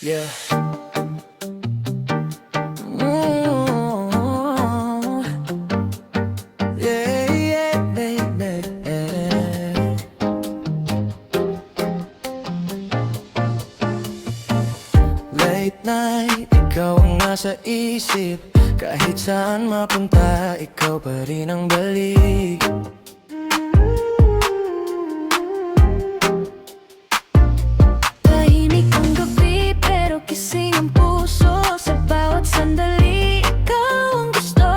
Yeah. Yeah, yeah, baby. Late night, ikaw ang nasa isip. Kahit saan mapunta, ikaw pa rin ang balik. Tahimik ang gabi pero gising ang puso. Sa bawat sandali, ikaw ang gusto.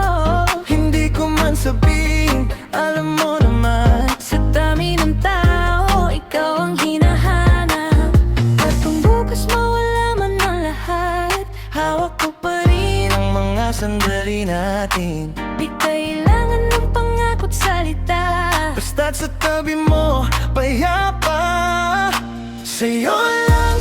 Hindi ko man sabihin, alam mo naman. Sa dami ng tao, ikaw ang hinahanap. At kung bukas mawala man ang lahat, Hawak ko pa rin ang mga sandali natin. di kailangan ng pangakot salita. Basta't sa tabi mo, payapa. Sa'yo lang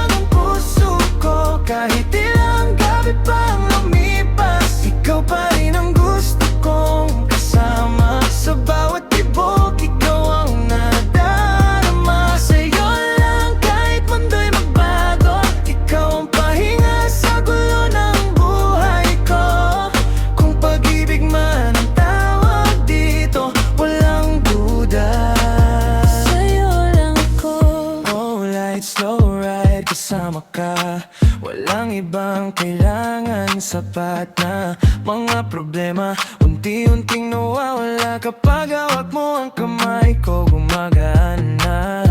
ang puso ko. Kahit ilang gabi pang lumipas, ikaw pa rin ang gusto kong kasama. Sa bawat tibok, ikaw ang nadarama. Sa'yo lang kahit mundo'y magbago, ikaw ang pahinga sa gulo ng buhay ko. Kung pag-ibig man ang tawag dito, walang duda. Sa'yo lang ako. Oh, light, slow ride, kasama ka. Walang ibang kailangan, sapat na. Mga problema, unti-unting nawawala. Kapag hawak mo ang kamay ko, gumagana.